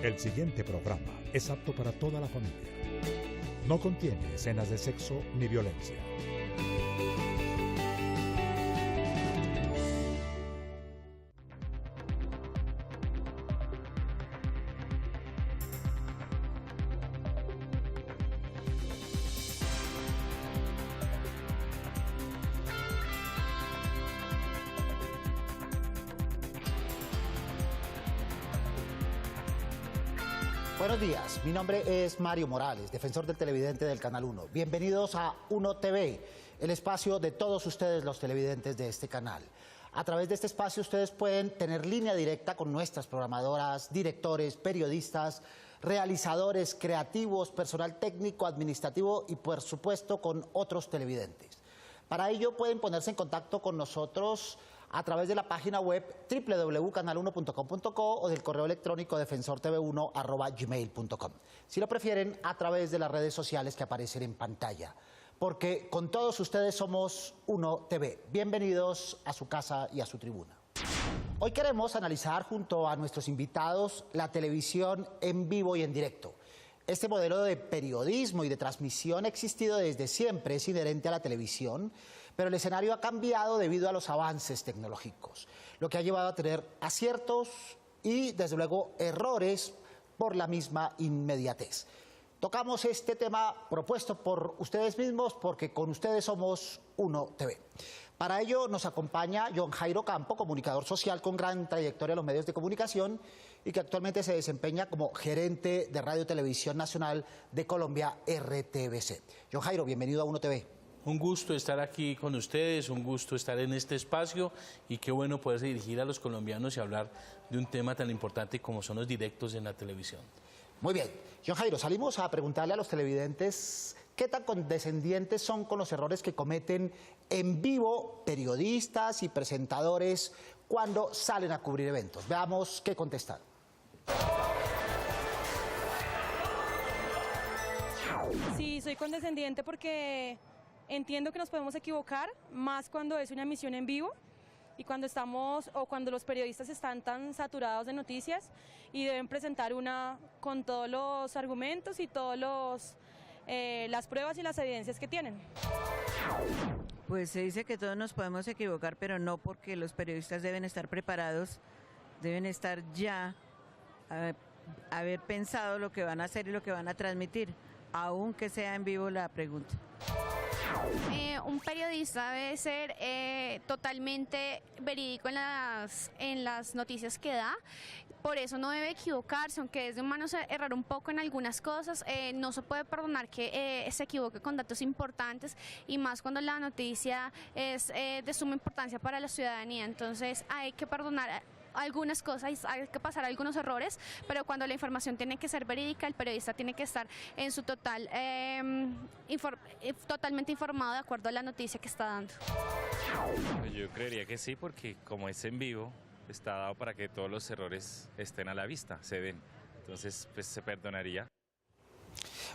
El siguiente programa es apto para toda la familia. No contiene escenas de sexo ni violencia. Buenos días, mi nombre es Mario Morales, defensor del televidente del Canal 1. Bienvenidos a Uno TV, el espacio de todos ustedes los televidentes de este canal. A través de este espacio ustedes pueden tener línea directa con nuestras programadoras, directores, periodistas, realizadores, creativos, personal técnico, administrativo y por supuesto con otros televidentes. Para ello pueden ponerse en contacto con nosotros a través de la página web www.canal1.com.co o del correo electrónico defensortv1@gmail.com. Si lo prefieren, a través de las redes sociales que aparecen en pantalla. Porque con todos ustedes somos Uno TV. Bienvenidos a su casa y a su tribuna. Hoy queremos analizar junto a nuestros invitados la televisión en vivo y en directo. Este modelo de periodismo y de transmisión ha existido desde siempre, es inherente a la televisión, pero el escenario ha cambiado debido a los avances tecnológicos, lo que ha llevado a tener aciertos y, desde luego, errores por la misma inmediatez. Tocamos este tema propuesto por ustedes mismos porque con ustedes somos Uno TV. Para ello nos acompaña John Jairo Campo, comunicador social con gran trayectoria en los medios de comunicación y que actualmente se desempeña como gerente de Radio Televisión Nacional de Colombia, RTBC. John Jairo, bienvenido a Uno TV. Un gusto estar aquí con ustedes, un gusto estar en este espacio y qué bueno poderse dirigir a los colombianos y hablar de un tema tan importante como son los directos en la televisión. Muy bien. John Jairo, salimos a preguntarle a los televidentes qué tan condescendientes son con los errores que cometen en vivo periodistas y presentadores cuando salen a cubrir eventos. Veamos qué contestan. Sí, soy condescendiente porque entiendo que nos podemos equivocar, más cuando es una emisión en vivo y cuando estamos o cuando los periodistas están tan saturados de noticias y deben presentar una con todos los argumentos y todos las pruebas y las evidencias que tienen. Pues se dice que todos nos podemos equivocar, pero no, porque los periodistas deben estar preparados, deben estar ya, haber pensado lo que van a hacer y lo que van a transmitir, aunque sea en vivo la pregunta. Un periodista debe ser totalmente verídico en las noticias que da, por eso no debe equivocarse, aunque es de humanos errar un poco en algunas cosas, no se puede perdonar que se equivoque con datos importantes y más cuando la noticia es de suma importancia para la ciudadanía, entonces hay que perdonar algunas cosas, hay que pasar algunos errores, pero cuando la información tiene que ser verídica, el periodista tiene que estar en su totalmente informado de acuerdo a la noticia que está dando. Yo creería que sí, porque como es en vivo, está dado para que todos los errores estén a la vista, se ven, entonces pues se perdonaría.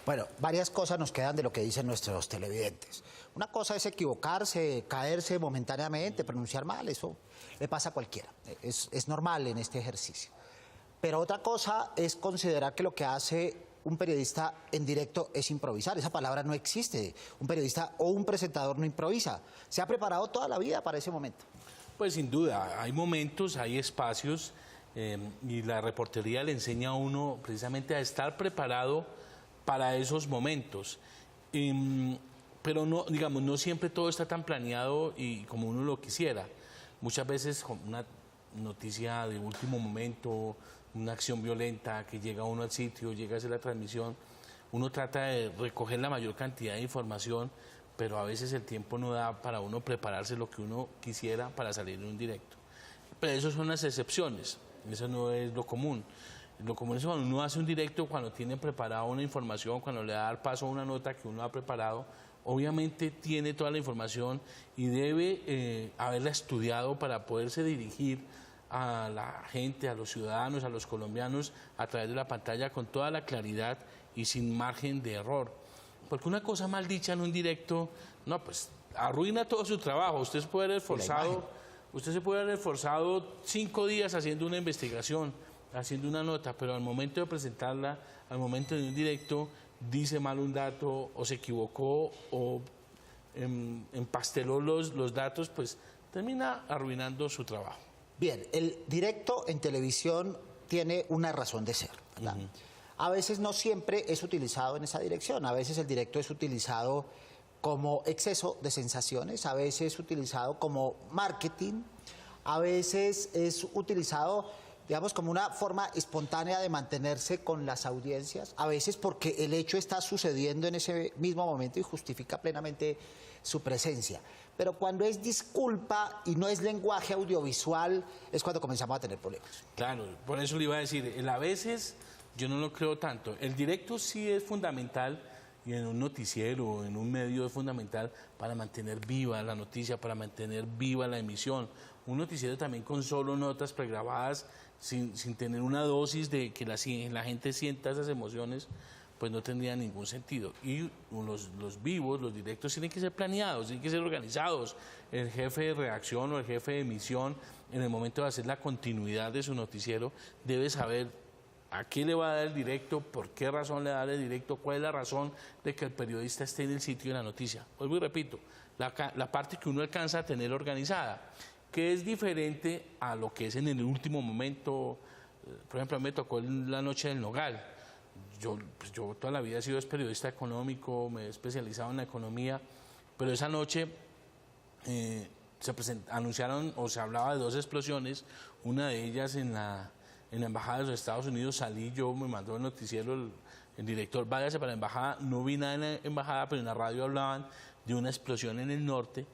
Bueno, varias cosas nos quedan de lo que dicen nuestros televidentes. Una cosa es equivocarse, caerse momentáneamente, pronunciar mal, eso le pasa a cualquiera, es normal en este ejercicio. Pero otra cosa es considerar que lo que hace un periodista en directo es improvisar. Esa palabra no existe. Un periodista o un presentador no improvisa. Se ha preparado toda la vida para ese momento. Pues sin duda, hay momentos, hay espacios y la reportería le enseña a uno precisamente a estar preparado para esos momentos. Pero no, digamos, no siempre todo está tan planeado y como uno lo quisiera. Muchas veces con una noticia de último momento, una acción violenta que llega uno al sitio, llega a hacer la transmisión, uno trata de recoger la mayor cantidad de información, pero a veces el tiempo no da para uno prepararse lo que uno quisiera para salir en un directo. Pero eso son las excepciones, eso no es lo común. Lo común es cuando uno hace un directo, cuando tiene preparada una información, cuando le da el paso a una nota que uno ha preparado, obviamente tiene toda la información y debe haberla estudiado para poderse dirigir a la gente, a los ciudadanos, a los colombianos a través de la pantalla con toda la claridad y sin margen de error. Porque una cosa mal dicha en un directo, no, pues arruina todo su trabajo. Usted se puede haber esforzado 5 días haciendo una investigación, haciendo una nota, pero al momento de presentarla, al momento de un directo, dice mal un dato o se equivocó o empasteló los datos, pues termina arruinando su trabajo. Bien, el directo en televisión tiene una razón de ser, ¿verdad? A veces no siempre es utilizado en esa dirección, a veces el directo es utilizado como exceso de sensaciones, a veces es utilizado como marketing, a veces es utilizado, digamos, como una forma espontánea de mantenerse con las audiencias, a veces porque el hecho está sucediendo en ese mismo momento y justifica plenamente su presencia. Pero cuando es disculpa y no es lenguaje audiovisual, es cuando comenzamos a tener problemas. Claro, por eso le iba a decir, el a veces yo no lo creo tanto. El directo sí es fundamental, y en un noticiero, en un medio es fundamental para mantener viva la noticia, para mantener viva la emisión. Un noticiero también con solo notas pregrabadas, sin tener una dosis de que la gente sienta esas emociones, pues no tendría ningún sentido. Y los vivos, los directos, tienen que ser planeados, tienen que ser organizados. El jefe de redacción o el jefe de emisión, en el momento de hacer la continuidad de su noticiero, debe saber a qué le va a dar el directo, por qué razón le da el directo, cuál es la razón de que el periodista esté en el sitio de la noticia. Vuelvo y repito, la parte que uno alcanza a tener organizada, que es diferente a lo que es en el último momento. Por ejemplo, a mí me tocó la noche del Nogal. Yo toda la vida he sido periodista económico, me he especializado en la economía, pero esa noche anunciaron o se hablaba de 2 explosiones, una de ellas en la embajada de los Estados Unidos. Salí yo, me mandó el noticiero el director, váyase para la embajada, no vi nada en la embajada, pero en la radio hablaban de una explosión en el norte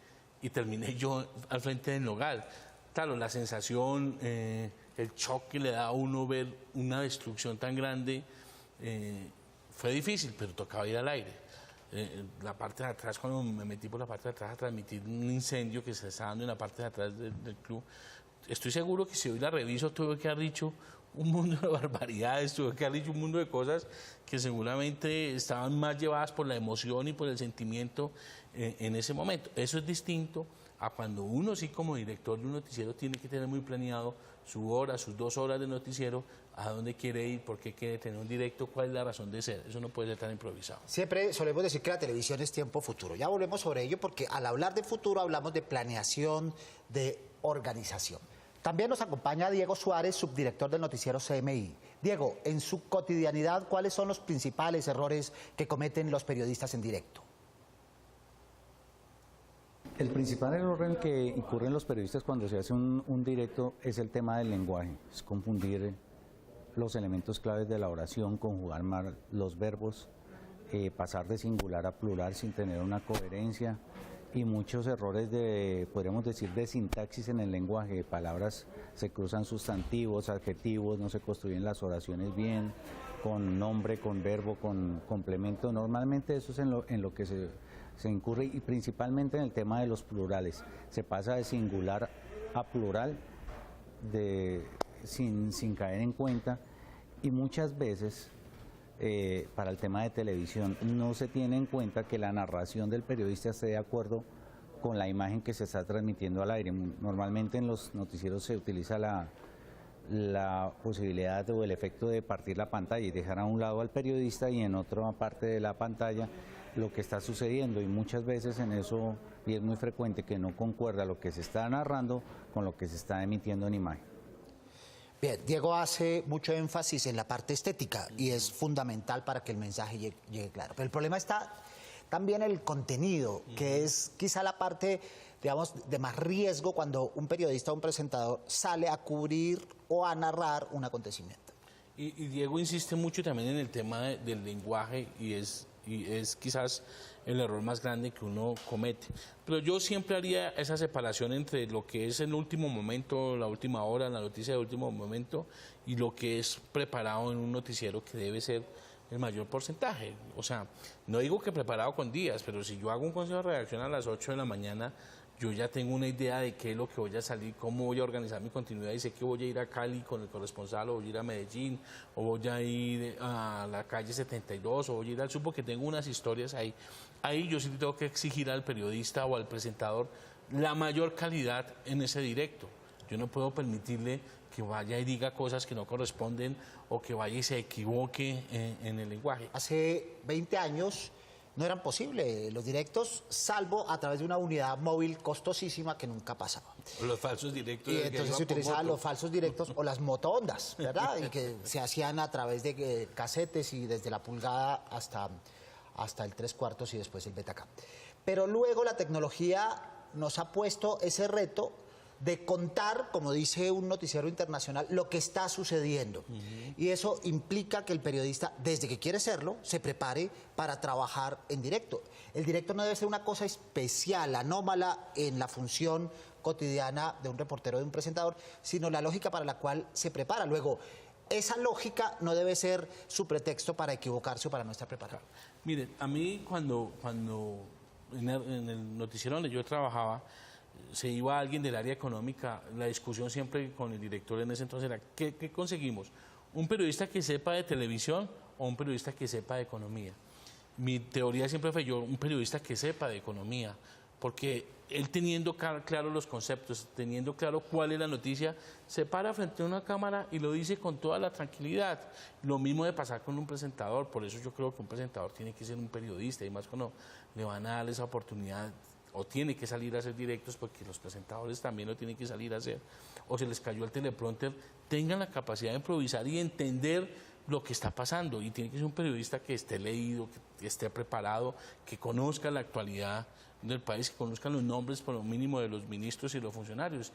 y terminé yo al frente del Nogal. Claro, la sensación, el shock que le da a uno ver una destrucción tan grande, fue difícil, pero tocaba ir al aire. La parte de atrás, cuando me metí por la parte de atrás a transmitir un incendio que se estaba dando en la parte de atrás del club, estoy seguro que si hoy la reviso tuve que haber dicho un mundo de barbaridades, tuve que haber dicho un mundo de cosas que seguramente estaban más llevadas por la emoción y por el sentimiento en ese momento. Eso es distinto a cuando uno sí como director de un noticiero tiene que tener muy planeado su hora, sus 2 horas de noticiero, a dónde quiere ir, por qué quiere tener un directo, cuál es la razón de ser. Eso no puede ser tan improvisado. Siempre solemos decir que la televisión es tiempo futuro. Ya volvemos sobre ello porque al hablar de futuro hablamos de planeación, de organización. También nos acompaña Diego Suárez, subdirector del noticiero CMI. Diego, en su cotidianidad, ¿cuáles son los principales errores que cometen los periodistas en directo? El principal error en que incurren los periodistas cuando se hace un directo es el tema del lenguaje, es confundir los elementos claves de la oración, conjugar mal los verbos, pasar de singular a plural sin tener una coherencia y muchos errores podríamos decir, de sintaxis en el lenguaje. Palabras se cruzan sustantivos, adjetivos, no se construyen las oraciones bien, con nombre, con verbo, con complemento. Normalmente eso es en lo que se incurre, y principalmente en el tema de los plurales. Se pasa de singular a plural sin caer en cuenta, y muchas veces para el tema de televisión no se tiene en cuenta que la narración del periodista esté de acuerdo con la imagen que se está transmitiendo al aire. Normalmente en los noticieros se utiliza la posibilidad o el efecto de partir la pantalla y dejar a un lado al periodista y en otra parte de la pantalla lo que está sucediendo, y muchas veces en eso, y es muy frecuente que no concuerda lo que se está narrando con lo que se está emitiendo en imagen. Bien, Diego hace mucho énfasis en la parte estética y es fundamental para que el mensaje llegue claro. Pero el problema está también en el contenido, que es quizá la parte, digamos, de más riesgo cuando un periodista o un presentador sale a cubrir o a narrar un acontecimiento. Y Diego insiste mucho también en el tema del lenguaje, y es quizás el error más grande que uno comete. Pero yo siempre haría esa separación entre lo que es el último momento, la última hora, la noticia de último momento, y lo que es preparado en un noticiero, que debe ser el mayor porcentaje. O sea, no digo que preparado con días, pero si yo hago un consejo de redacción a las 8 de la mañana, yo ya tengo una idea de qué es lo que voy a salir, cómo voy a organizar mi continuidad, y sé que voy a ir a Cali con el corresponsal, o voy a ir a Medellín, o voy a ir a la calle 72, o voy a ir al sur, porque tengo unas historias ahí. Ahí yo sí tengo que exigir al periodista o al presentador la mayor calidad en ese directo. Yo no puedo permitirle que vaya y diga cosas que no corresponden o que vaya y se equivoque en el lenguaje. Hace 20 años no eran posibles los directos, salvo a través de una unidad móvil costosísima que nunca pasaba. Los falsos directos. Y entonces se utilizaban los falsos directos o las motoondas, ¿verdad? Y que se hacían a través de casetes y desde la pulgada hasta el 3/4 y después el Betacam. Pero luego la tecnología nos ha puesto ese reto de contar, como dice un noticiero internacional, lo que está sucediendo. Y eso implica que el periodista, desde que quiere serlo, se prepare para trabajar en directo. El directo no debe ser una cosa especial, anómala en la función cotidiana de un reportero, de un presentador, sino la lógica para la cual se prepara. Luego, esa lógica no debe ser su pretexto para equivocarse o para no estar preparado. Miren, a mí cuando en el noticiero donde yo trabajaba, se iba alguien del área económica, la discusión siempre con el director en ese entonces era, ¿qué conseguimos? ¿Un periodista que sepa de televisión o un periodista que sepa de economía? Mi teoría siempre fue un periodista que sepa de economía, porque él teniendo claro los conceptos, teniendo claro cuál es la noticia, se para frente a una cámara y lo dice con toda la tranquilidad. Lo mismo de pasar con un presentador, por eso yo creo que un presentador tiene que ser un periodista, y más cuando le van a dar esa oportunidad, o tiene que salir a hacer directos, porque los presentadores también lo tienen que salir a hacer, o se les cayó el teleprompter, tengan la capacidad de improvisar y entender lo que está pasando, y tiene que ser un periodista que esté leído, que esté preparado, que conozca la actualidad del país, que conozcan los nombres por lo mínimo de los ministros y los funcionarios.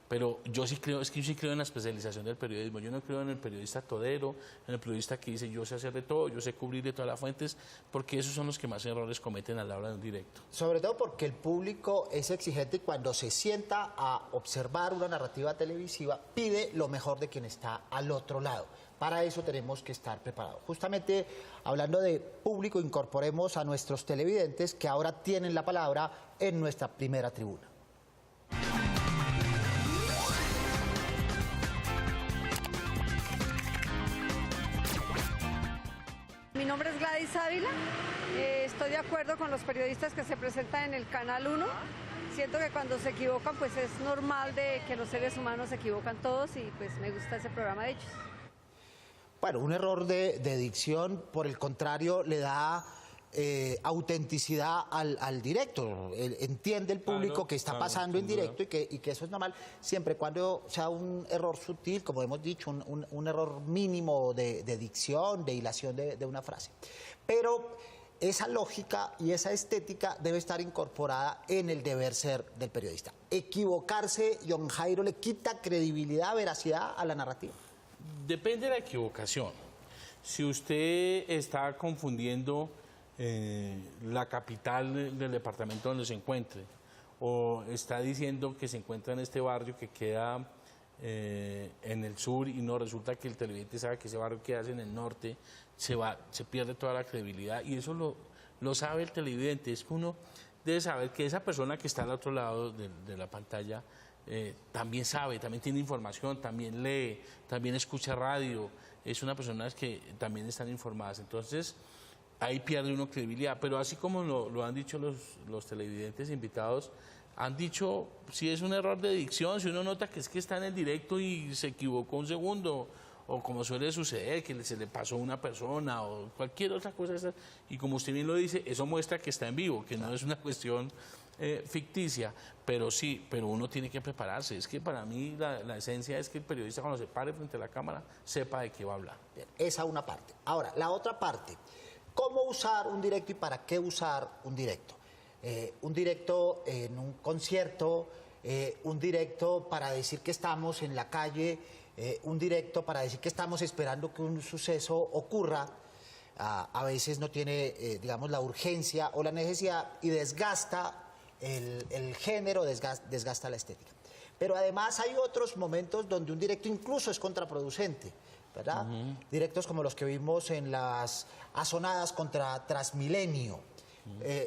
Pero yo sí creo, es que yo sí creo en la especialización del periodismo. Yo no creo en el periodista todero, en el periodista que dice yo sé hacer de todo, yo sé cubrir de todas las fuentes, porque esos son los que más errores cometen a la hora de un directo. Sobre todo porque el público es exigente y cuando se sienta a observar una narrativa televisiva pide lo mejor de quien está al otro lado. Para eso tenemos que estar preparados. Justamente hablando de público, incorporemos a nuestros televidentes que ahora tienen la palabra en nuestra primera tribuna. Mi nombre es Gladys Ávila, estoy de acuerdo con los periodistas que se presentan en el Canal 1. Siento que cuando se equivocan pues es normal de que los seres humanos se equivocan todos y pues me gusta ese programa de ellos. Bueno, un error de dicción, por el contrario, le da autenticidad al directo. Entiende el público que está pasando en directo y que eso es normal, siempre y cuando sea un error sutil, como hemos dicho, un error mínimo de dicción, de hilación de una frase. Pero esa lógica y esa estética debe estar incorporada en el deber ser del periodista. Equivocarse, John Jairo, le quita credibilidad, veracidad a la narrativa. Depende de la equivocación. Si usted está confundiendo la capital del departamento donde se encuentre, o está diciendo que se encuentra en este barrio que queda en el sur y no resulta que el televidente sabe que ese barrio queda en el norte, se pierde toda la credibilidad, y eso lo sabe el televidente. Es que uno debe saber que esa persona que está al otro lado de la pantalla también sabe, también tiene información, también lee, también escucha radio, es una persona que también están informadas. Entonces ahí pierde uno credibilidad, pero así como lo han dicho los televidentes invitados, han dicho, si es un error de dicción, si uno nota que es que está en el directo y se equivocó un segundo, o como suele suceder, que se le pasó a una persona, o cualquier otra cosa, y como usted bien lo dice, eso muestra que está en vivo, que no es una cuestión ficticia, pero sí, pero uno tiene que prepararse. Es que para mí la esencia es que el periodista, cuando se pare frente a la cámara, sepa de qué va a hablar. Bien, esa una parte. Ahora, la otra parte, ¿cómo usar un directo y para qué usar un directo? Un directo en un concierto, un directo para decir que estamos en la calle, un directo para decir que estamos esperando que un suceso ocurra. A veces no tiene, digamos, la urgencia o la necesidad y desgasta el género, desgasta la estética. Pero además hay otros momentos donde un directo incluso es contraproducente, ¿verdad? Directos como los que vimos en las azonadas contra Transmilenio,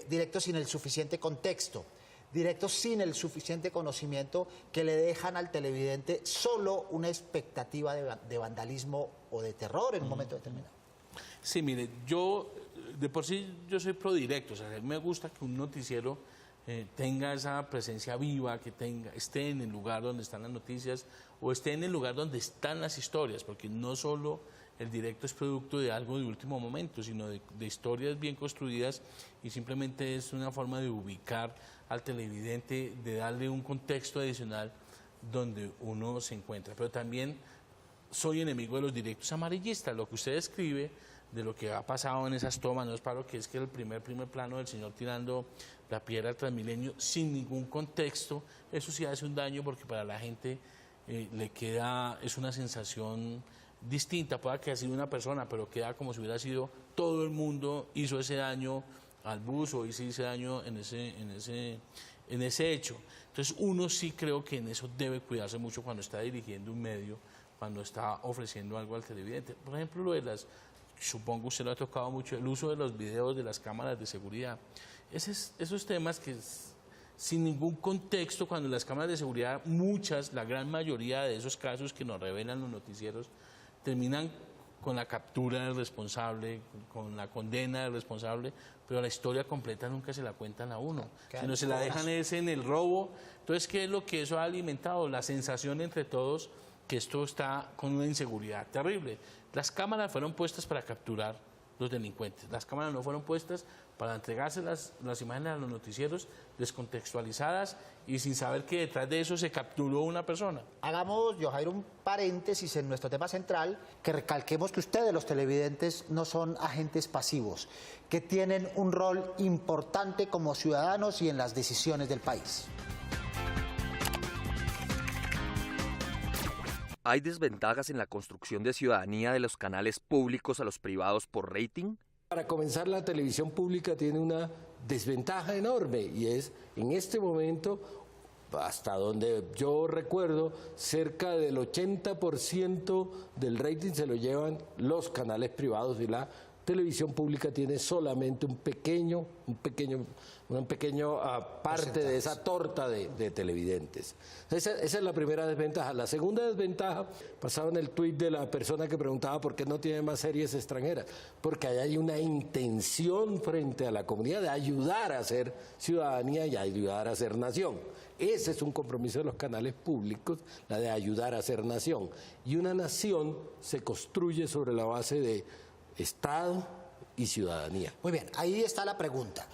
directos sin el suficiente contexto, directos sin el suficiente conocimiento, que le dejan al televidente solo una expectativa de vandalismo o de terror en un momento determinado. Sí, mire, yo de por sí yo soy pro directo, o sea, a mí me gusta que un noticiero tenga esa presencia viva, que esté en el lugar donde están las noticias o esté en el lugar donde están las historias, porque no solo el directo es producto de algo de último momento, sino de historias bien construidas, y simplemente es una forma de ubicar al televidente, de darle un contexto adicional donde uno se encuentra. Pero también soy enemigo de los directos amarillistas. Lo que usted escribe de lo que ha pasado en esas tomas, no es para lo que es que el primer plano del señor tirando la piedra al Transmilenio sin ningún contexto, eso sí hace un daño, porque para la gente le queda, es una sensación distinta. Puede que haya sido una persona, pero queda como si hubiera sido todo el mundo hizo ese daño al bus o hizo ese daño en ese hecho. Entonces uno sí creo que en eso debe cuidarse mucho cuando está dirigiendo un medio, cuando está ofreciendo algo al televidente. Por ejemplo, lo de supongo usted lo ha tocado mucho, el uso de los videos de las cámaras de seguridad. Esos temas que sin ningún contexto, cuando las cámaras de seguridad, la gran mayoría de esos casos que nos revelan los noticieros, terminan con la captura del responsable, con la condena del responsable, pero la historia completa nunca se la cuentan a uno, sino se la dejan en el robo. Entonces, ¿qué es lo que eso ha alimentado? La sensación entre todos que esto está con una inseguridad terrible. Las cámaras fueron puestas para capturar los delincuentes, las cámaras no fueron puestas para entregarse las imágenes a los noticieros descontextualizadas y sin saber que detrás de eso se capturó una persona. Hagamos, Yojairo, un paréntesis en nuestro tema central, que recalquemos que ustedes, los televidentes, no son agentes pasivos, que tienen un rol importante como ciudadanos y en las decisiones del país. ¿Hay desventajas en la construcción de ciudadanía de los canales públicos a los privados por rating? Para comenzar, la televisión pública tiene una desventaja enorme y es, en este momento, hasta donde yo recuerdo, cerca del 80% del rating se lo llevan los canales privados y la televisión pública tiene solamente una pequeña parte de esa torta de televidentes. Esa es la primera desventaja. La segunda desventaja, pasaba en el tuit de la persona que preguntaba por qué no tiene más series extranjeras, porque ahí hay una intención frente a la comunidad de ayudar a hacer ciudadanía y ayudar a hacer nación. Ese es un compromiso de los canales públicos, la de ayudar a hacer nación. Y una nación se construye sobre la base de Estado y ciudadanía. Muy bien, ahí está la pregunta.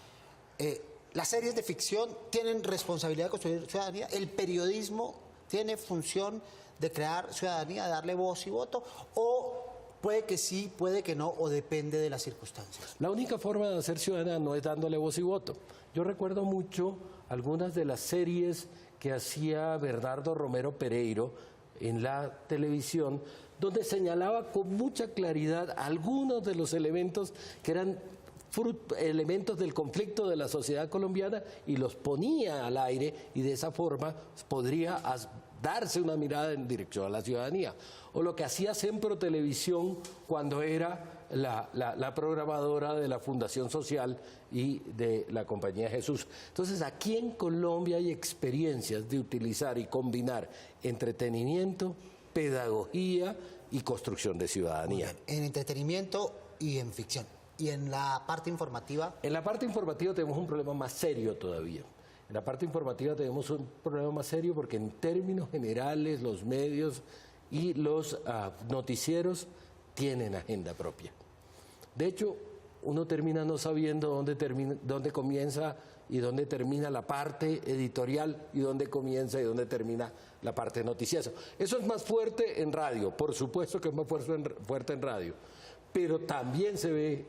¿Las series de ficción tienen responsabilidad de construir ciudadanía? ¿El periodismo tiene función de crear ciudadanía, de darle voz y voto? ¿O puede que sí, puede que no, o depende de las circunstancias? La única forma de hacer ciudadanía no es dándole voz y voto. Yo recuerdo mucho algunas de las series que hacía Bernardo Romero Pereiro en la televisión, donde señalaba con mucha claridad algunos de los elementos que eran elementos del conflicto de la sociedad colombiana y los ponía al aire, y de esa forma podría darse una mirada en dirección a la ciudadanía. O lo que hacía Sempro Televisión cuando era la programadora de la Fundación Social y de la Compañía Jesús. Entonces, aquí en Colombia hay experiencias de utilizar y combinar entretenimiento, pedagogía y construcción de ciudadanía. En entretenimiento y en ficción. ¿Y en la parte informativa? En la parte informativa tenemos un problema más serio todavía. En la parte informativa tenemos un problema más serio porque en términos generales los medios y los noticieros tienen agenda propia. De hecho, uno termina no sabiendo dónde comienza y dónde termina la parte editorial y dónde comienza y dónde termina la parte noticiosa. Eso es más fuerte en radio, por supuesto que es más fuerte en radio, pero también se ve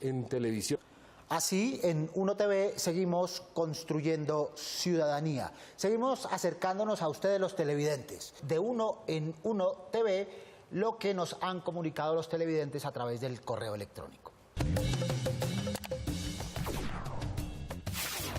en televisión. Así, en Uno TV seguimos construyendo ciudadanía. Seguimos acercándonos a ustedes, los televidentes. De Uno en Uno TV, lo que nos han comunicado los televidentes a través del correo electrónico.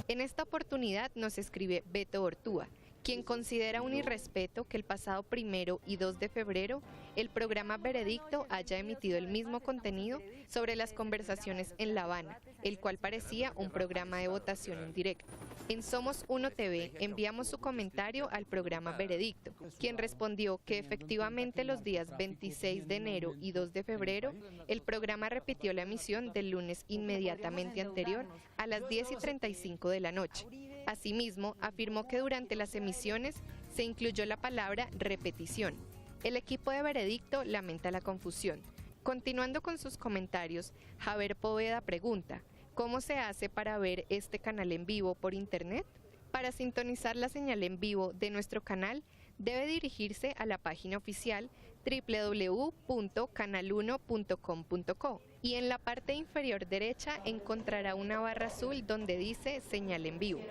En esta oportunidad nos escribe Beto Ortúa, quien considera un irrespeto que el pasado 1 y 2 de febrero el programa Veredicto haya emitido el mismo contenido sobre las conversaciones en La Habana, el cual parecía un programa de votación indirecta. En Somos Uno TV enviamos su comentario al programa Veredicto, quien respondió que efectivamente los días 26 de enero y 2 de febrero el programa repitió la emisión del lunes inmediatamente anterior a las 10:35 de la noche. Asimismo, afirmó que durante las emisiones se incluyó la palabra repetición. El equipo de Veredicto lamenta la confusión. Continuando con sus comentarios, Javier Poveda pregunta, ¿cómo se hace para ver este canal en vivo por internet? Para sintonizar la señal en vivo de nuestro canal, debe dirigirse a la página oficial www.canal1.com.co y en la parte inferior derecha encontrará una barra azul donde dice señal en vivo.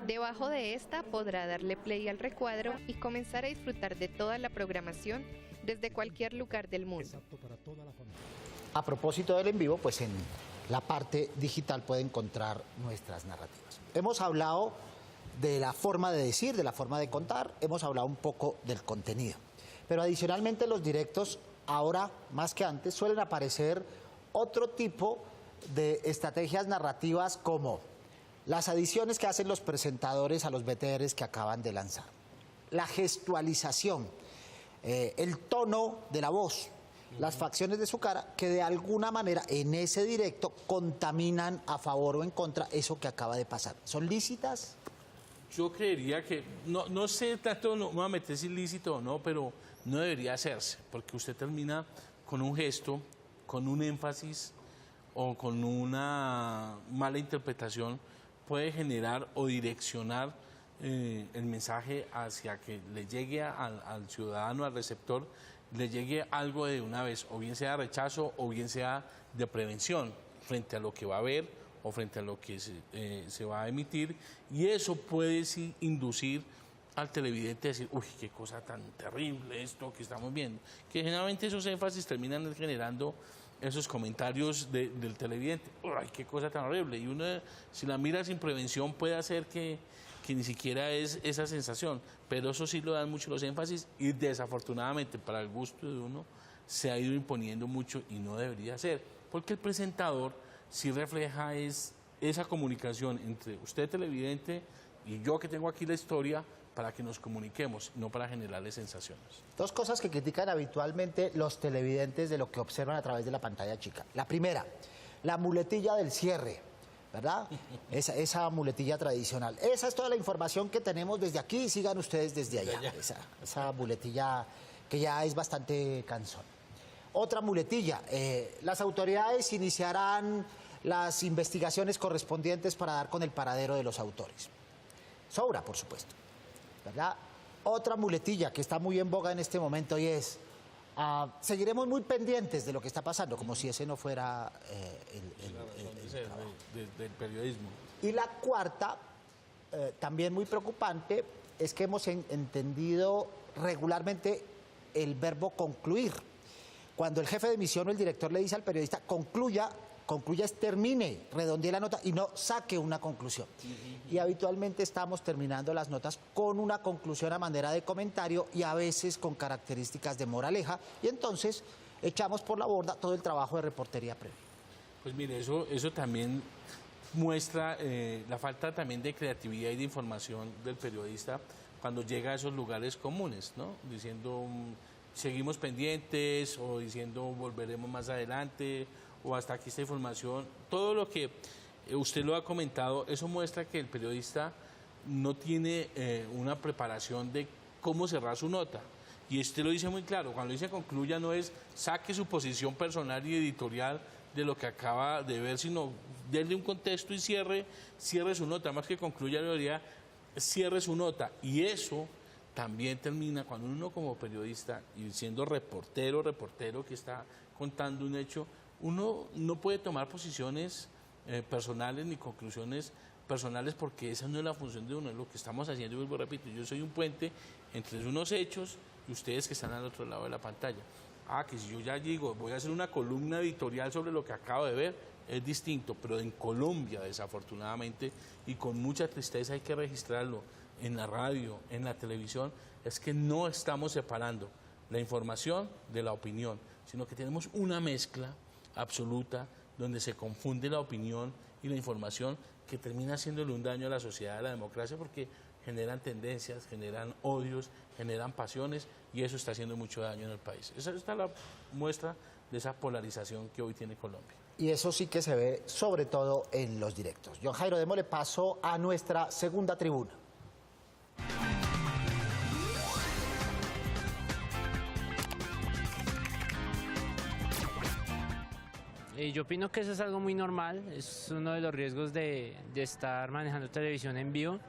Debajo de esta podrá darle play al recuadro y comenzar a disfrutar de toda la programación desde cualquier lugar del mundo. A propósito del en vivo, pues en la parte digital puede encontrar nuestras narrativas. Hemos hablado de la forma de decir, de la forma de contar, hemos hablado un poco del contenido. Pero adicionalmente los directos, ahora más que antes, suelen aparecer otro tipo de estrategias narrativas como las adiciones que hacen los presentadores a los BTRs que acaban de lanzar, la gestualización, el tono de la voz, las facciones de su cara, que de alguna manera en ese directo contaminan a favor o en contra eso que acaba de pasar. ¿Son lícitas? Yo creería que, no sé tanto, no me voy a meter si es ilícito o no, pero no debería hacerse, porque usted termina con un gesto, con un énfasis o con una mala interpretación, puede generar o direccionar el mensaje hacia que le llegue al ciudadano, al receptor, le llegue algo de una vez, o bien sea rechazo o bien sea de prevención frente a lo que va a ver o frente a lo que se va a emitir, y eso puede sí inducir al televidente a decir, uy, qué cosa tan terrible esto que estamos viendo, que generalmente esos énfasis terminan generando esos comentarios del televidente, ay, qué cosa tan horrible, y uno, si la mira sin prevención, puede hacer que ni siquiera es esa sensación, pero eso sí lo dan mucho los énfasis, y desafortunadamente para el gusto de uno se ha ido imponiendo mucho y no debería ser, porque el presentador sí refleja esa comunicación entre usted televidente y yo que tengo aquí la historia, para que nos comuniquemos, no para generarle sensaciones. Dos cosas que critican habitualmente los televidentes de lo que observan a través de la pantalla chica. La primera, la muletilla del cierre, ¿verdad? Esa muletilla tradicional. Esa es toda la información que tenemos desde aquí, sigan ustedes desde allá. Esa muletilla que ya es bastante cansón. Otra muletilla, las autoridades iniciarán las investigaciones correspondientes para dar con el paradero de los autores. Sobra, por supuesto, ¿verdad? Otra muletilla que está muy en boga en este momento y es, seguiremos muy pendientes de lo que está pasando, como si ese no fuera del periodismo. Y la cuarta, también muy preocupante, es que hemos entendido regularmente el verbo concluir. Cuando el jefe de emisión o el director le dice al periodista, concluya es termine, redondee la nota y no saque una conclusión. Y habitualmente estamos terminando las notas con una conclusión a manera de comentario y a veces con características de moraleja, y entonces echamos por la borda todo el trabajo de reportería previa. Pues mire, eso también muestra la falta también de creatividad y de información del periodista cuando llega a esos lugares comunes, ¿no? Diciendo seguimos pendientes o diciendo volveremos más adelante o hasta aquí esta información. Todo lo que usted lo ha comentado, eso muestra que el periodista no tiene una preparación de cómo cerrar su nota. Y usted lo dice muy claro, cuando dice concluya no es saque su posición personal y editorial de lo que acaba de ver, sino déle un contexto y cierre su nota, más que concluya, le diría cierre su nota. Y eso también termina cuando uno como periodista, y siendo reportero que está contando un hecho, uno no puede tomar posiciones personales ni conclusiones personales, porque esa no es la función de uno, es lo que estamos haciendo. Y vuelvo, repito, yo soy un puente entre unos hechos y ustedes que están al otro lado de la pantalla. Que si yo ya digo, voy a hacer una columna editorial sobre lo que acabo de ver, es distinto, pero en Colombia, desafortunadamente, y con mucha tristeza hay que registrarlo, en la radio, en la televisión, es que no estamos separando la información de la opinión, sino que tenemos una mezcla absoluta donde se confunde la opinión y la información, que termina haciéndole un daño a la sociedad, a la democracia, porque generan tendencias, generan odios, generan pasiones, y eso está haciendo mucho daño en el país. Esa está la muestra de esa polarización que hoy tiene Colombia. Y eso sí que se ve sobre todo en los directos. John Jairo, démosle paso a nuestra segunda tribuna. Yo opino que eso es algo muy normal, es uno de los riesgos de estar manejando televisión en vivo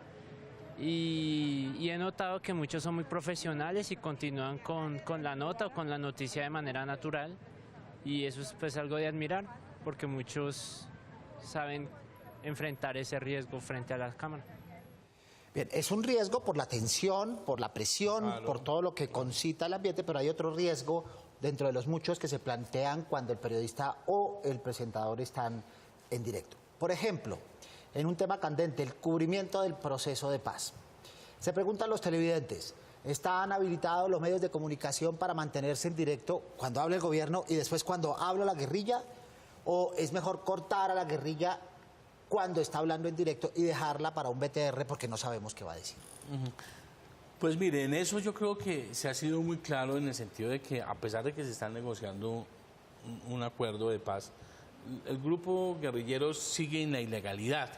y he notado que muchos son muy profesionales y continúan con la nota o con la noticia de manera natural y eso es pues algo de admirar porque muchos saben enfrentar ese riesgo frente a la cámara. Bien, es un riesgo por la tensión, por la presión, claro, por todo lo que concita el ambiente, pero hay otro riesgo dentro de los muchos que se plantean cuando el periodista o el presentador están en directo. Por ejemplo, en un tema candente, el cubrimiento del proceso de paz. Se preguntan los televidentes, ¿están habilitados los medios de comunicación para mantenerse en directo cuando habla el gobierno y después cuando habla la guerrilla? ¿O es mejor cortar a la guerrilla cuando está hablando en directo y dejarla para un BTR porque no sabemos qué va a decir? Pues mire, en eso yo creo que se ha sido muy claro en el sentido de que a pesar de que se está negociando un acuerdo de paz, el grupo guerrillero sigue en la ilegalidad,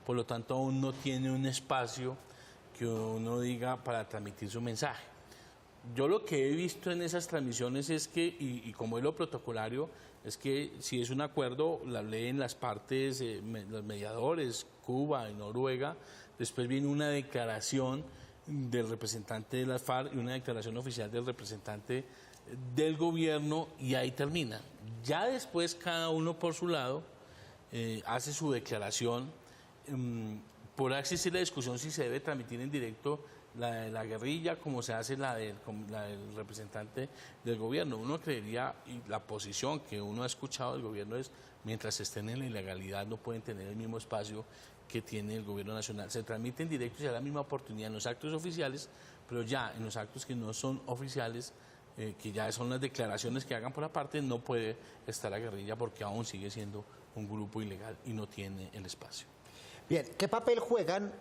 por lo tanto aún no tiene un espacio que uno diga para transmitir su mensaje. Yo lo que he visto en esas transmisiones es que, y como es lo protocolario, es que si es un acuerdo, la leen las partes, los mediadores, Cuba y Noruega, después viene una declaración del representante de las FARC y una declaración oficial del representante del gobierno y ahí termina. Ya después cada uno por su lado hace su declaración. Podrá existir la discusión si se debe transmitir en directo la de la guerrilla como se hace la del representante del gobierno. Uno creería, y la posición que uno ha escuchado del gobierno es, mientras estén en la ilegalidad no pueden tener el mismo espacio que tiene el gobierno nacional. Se transmite en directo y se da la misma oportunidad en los actos oficiales, pero ya en los actos que no son oficiales, que ya son las declaraciones que hagan por la parte, no puede estar la guerrilla porque aún sigue siendo un grupo ilegal y no tiene el espacio. Bien, ¿qué papel juegan,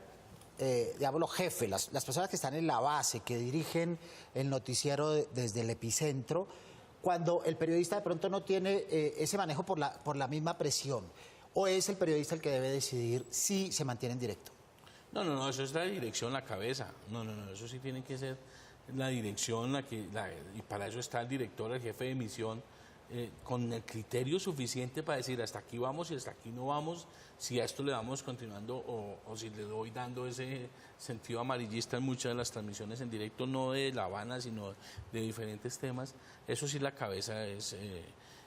digamos, los jefes, las personas que están en la base, que dirigen el noticiero desde el epicentro, cuando el periodista de pronto no tiene ese manejo por la misma presión? ¿O es el periodista el que debe decidir si se mantiene en directo? No, eso es la dirección, la cabeza. No, eso sí tiene que ser la dirección, y para eso está el director, el jefe de emisión, con el criterio suficiente para decir hasta aquí vamos y hasta aquí no vamos, si a esto le vamos continuando o si le doy dando ese sentido amarillista en muchas de las transmisiones en directo, no de La Habana, sino de diferentes temas. Eso sí la cabeza es...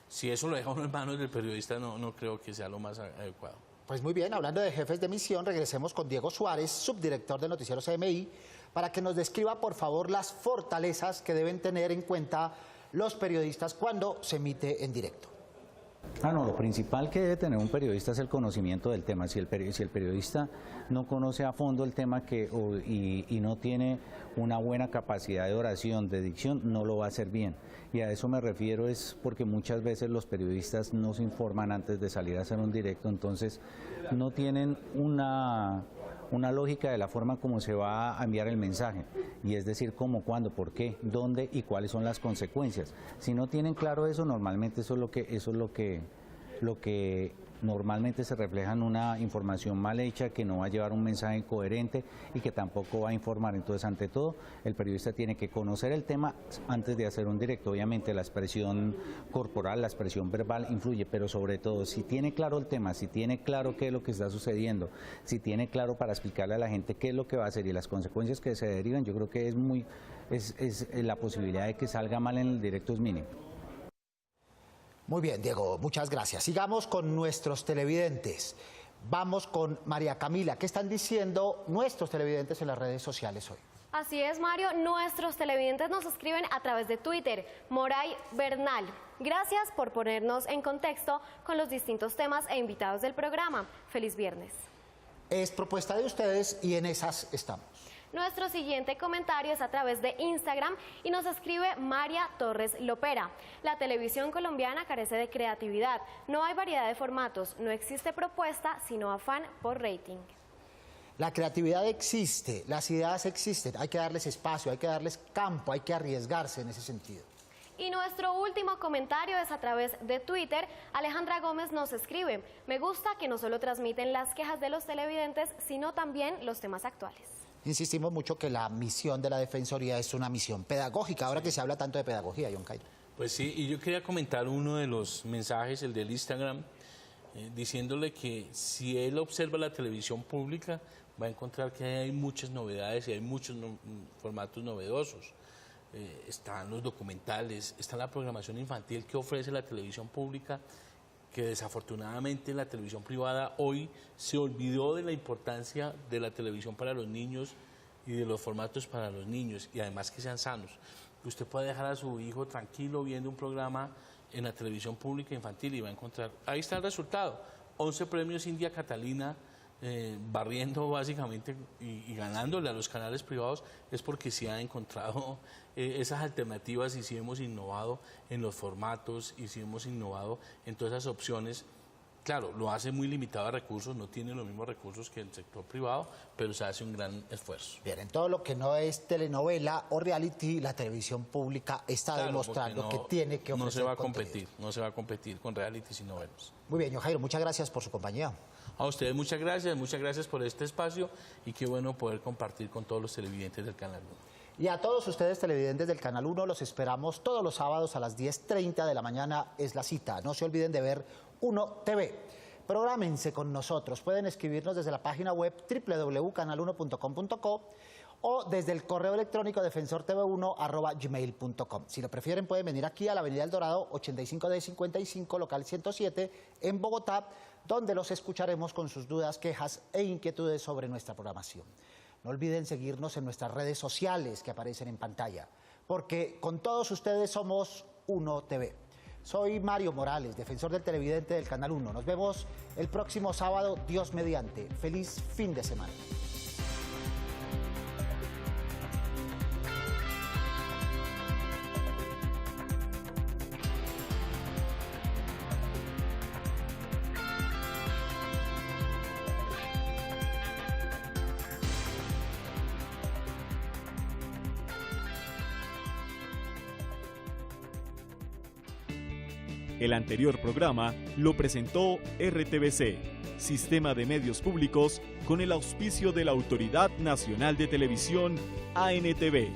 si eso lo deja uno en manos del periodista, no creo que sea lo más adecuado. Pues muy bien, hablando de jefes de emisión, regresemos con Diego Suárez, subdirector de Noticiero CMI, para que nos describa, por favor, las fortalezas que deben tener en cuenta los periodistas cuando se emite en directo. Lo principal que debe tener un periodista es el conocimiento del tema. Si el periodista no conoce a fondo el tema y no tiene una buena capacidad de oración, de dicción, no lo va a hacer bien. Y a eso me refiero es porque muchas veces los periodistas no se informan antes de salir a hacer un directo, entonces no tienen una lógica de la forma como se va a enviar el mensaje, y es decir, cómo, cuándo, por qué, dónde y cuáles son las consecuencias. Si no tienen claro eso, normalmente eso es lo que normalmente se refleja en una información mal hecha, que no va a llevar un mensaje coherente y que tampoco va a informar. Entonces, ante todo, el periodista tiene que conocer el tema antes de hacer un directo. Obviamente la expresión corporal, la expresión verbal influye, pero sobre todo, si tiene claro el tema, si tiene claro qué es lo que está sucediendo, si tiene claro para explicarle a la gente qué es lo que va a hacer y las consecuencias que se derivan, yo creo que la posibilidad de que salga mal en el directo es mínima. Muy bien, Diego, muchas gracias. Sigamos con nuestros televidentes. Vamos con María Camila. ¿Qué están diciendo nuestros televidentes en las redes sociales hoy? Así es, Mario. Nuestros televidentes nos escriben a través de Twitter. Moray Bernal. Gracias por ponernos en contexto con los distintos temas e invitados del programa. Feliz viernes. Es propuesta de ustedes y en esas estamos. Nuestro siguiente comentario es a través de Instagram y nos escribe María Torres Lopera. La televisión colombiana carece de creatividad, no hay variedad de formatos, no existe propuesta, sino afán por rating. La creatividad existe, las ideas existen, hay que darles espacio, hay que darles campo, hay que arriesgarse en ese sentido. Y nuestro último comentario es a través de Twitter. Alejandra Gómez nos escribe: me gusta que no solo transmiten las quejas de los televidentes, sino también los temas actuales. Insistimos mucho que la misión de la Defensoría es una misión pedagógica, ahora que se habla tanto de pedagogía, John Cairo. Pues sí, y yo quería comentar uno de los mensajes, el del Instagram, diciéndole que si él observa la televisión pública, va a encontrar que hay muchas novedades y hay muchos formatos novedosos. Están los documentales, está la programación infantil que ofrece la televisión pública, que desafortunadamente la televisión privada hoy se olvidó de la importancia de la televisión para los niños y de los formatos para los niños, y además que sean sanos. Usted puede dejar a su hijo tranquilo viendo un programa en la televisión pública infantil y va a encontrar, ahí está el resultado, 11 premios India Catalina, barriendo básicamente y ganándole a los canales privados, es porque sí han encontrado esas alternativas y sí hemos innovado en los formatos y sí hemos innovado en todas esas opciones. Claro, lo hace muy limitado a recursos, no tiene los mismos recursos que el sector privado, pero se hace un gran esfuerzo. Bien, en todo lo que no es telenovela o reality, la televisión pública está demostrando que tiene que ofrecer no se va a contenido. no se va a competir con realities y novelas. Muy bien, John Jairo, muchas gracias por su compañía. A ustedes muchas gracias por este espacio y qué bueno poder compartir con todos los televidentes del Canal 1. Y a todos ustedes televidentes del Canal 1 los esperamos todos los sábados a las 10:30 de la mañana, es la cita. No se olviden de ver 1 TV. Prográmense con nosotros, pueden escribirnos desde la página web www.canal1.com.co o desde el correo electrónico defensortv1@gmail.com. Si lo prefieren pueden venir aquí a la Avenida El Dorado 85D55, local 107, en Bogotá, donde los escucharemos con sus dudas, quejas e inquietudes sobre nuestra programación. No olviden seguirnos en nuestras redes sociales que aparecen en pantalla, porque con todos ustedes somos 1 TV. Soy Mario Morales, defensor del televidente del Canal 1. Nos vemos el próximo sábado, Dios mediante. Feliz fin de semana. El anterior programa lo presentó RTVC, Sistema de Medios Públicos, con el auspicio de la Autoridad Nacional de Televisión, ANTV.